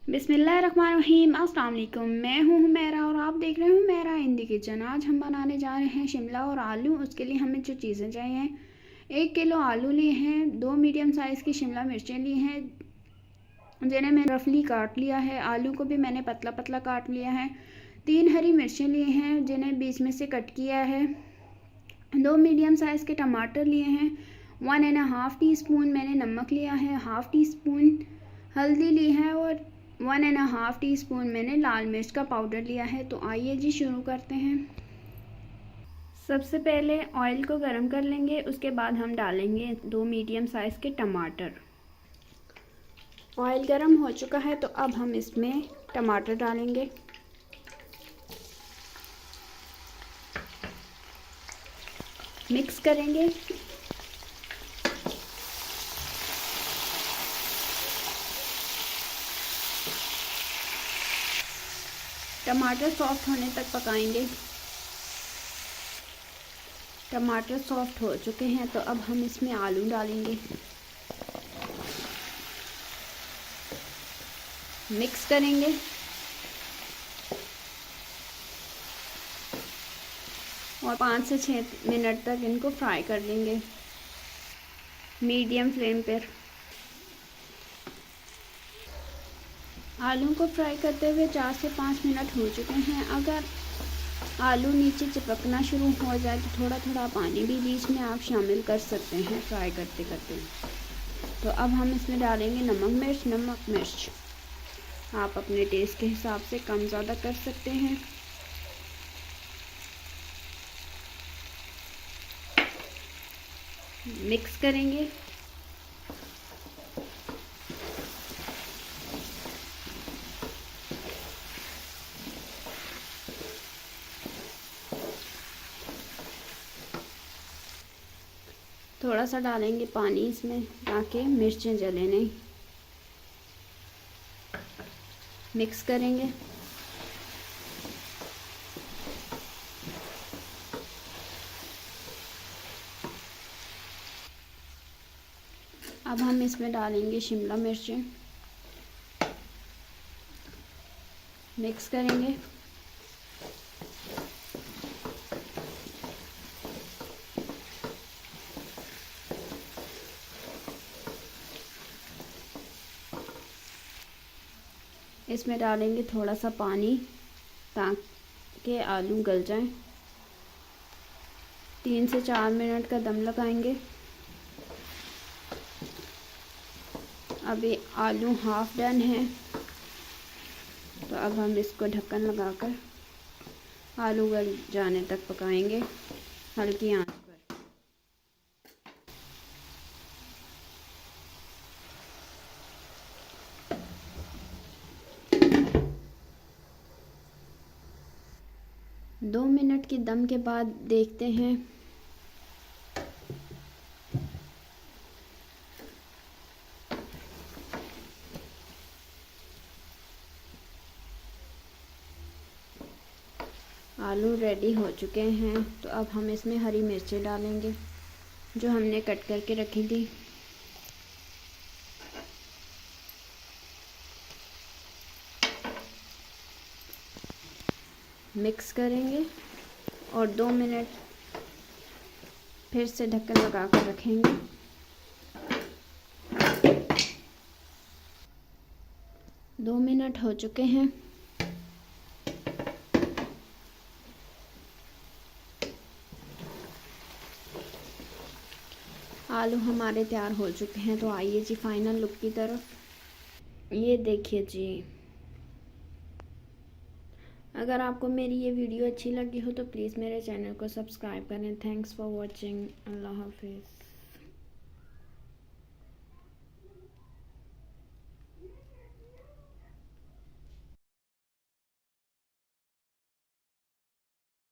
बिस्मिल्लाहिर्रहमानिर्रहीम। अस्सलाम वालेकुम। मैं हूँ हुमैरा और आप देख रहे हो हुमैरा इन दी किचन। आज हम बनाने जा रहे हैं शिमला और आलू। उसके लिए हमें जो चीज़ें चाहिए, 1 किलो आलू लिए हैं, 2 मीडियम साइज़ की शिमला मिर्चें ली हैं जिन्हें मैंने रफली काट लिया है। आलू को भी मैंने पतला पतला काट लिया है। 3 हरी मिर्चें लिए हैं जिन्हें बीच में से कट किया है। 2 मीडियम साइज़ के टमाटर लिए हैं। 1.5 टीस्पून मैंने नमक लिया है। 1/2 टीस्पून हल्दी ली है और 1.5 टीस्पून मैंने लाल मिर्च का पाउडर लिया है। तो आइए जी शुरू करते हैं। सबसे पहले ऑयल को गरम कर लेंगे, उसके बाद हम डालेंगे 2 मीडियम साइज़ के टमाटर। ऑयल गरम हो चुका है तो अब हम इसमें टमाटर डालेंगे। मिक्स करेंगे। टमाटर सॉफ्ट होने तक पकाएंगे। टमाटर सॉफ्ट हो चुके हैं तो अब हम इसमें आलू डालेंगे। मिक्स करेंगे। और 5 से 6 मिनट तक इनको फ्राई कर लेंगे मीडियम फ्लेम पर। आलू को फ्राई करते हुए 4 से 5 मिनट हो चुके हैं। अगर आलू नीचे चिपकना शुरू हो जाए तो थोड़ा थोड़ा पानी भी बीच में आप शामिल कर सकते हैं फ्राई करते करते। तो अब हम इसमें डालेंगे नमक मिर्च आप अपने टेस्ट के हिसाब से कम ज़्यादा कर सकते हैं। मिक्स करेंगे। थोड़ा सा डालेंगे पानी इसमें ताकि मिर्चें जले नहीं। मिक्स करेंगे। अब हम इसमें डालेंगे शिमला मिर्चें। मिक्स करेंगे। इसमें डालेंगे थोड़ा सा पानी ताकि आलू गल जाएं। 3 से 4 मिनट का दम लगाएंगे। अभी आलू हाफ डन है तो अब हम इसको ढक्कन लगाकर आलू गल जाने तक पकाएंगे हल्की आंच पर। 2 मिनट की दम के बाद देखते हैं। आलू रेडी हो चुके हैं तो अब हम इसमें हरी मिर्चें डालेंगे जो हमने कट करके रखी थी। मिक्स करेंगे और 2 मिनट फिर से ढक्कन लगा कर रखेंगे। दो मिनट हो चुके हैं। आलू हमारे तैयार हो चुके हैं तो आइए जी फाइनल लुक की तरफ। ये देखिए जी। अगर आपको मेरी ये वीडियो अच्छी लगी हो तो प्लीज़ मेरे चैनल को सब्सक्राइब करें। Thanks for watching. अल्लाह हाफिज़।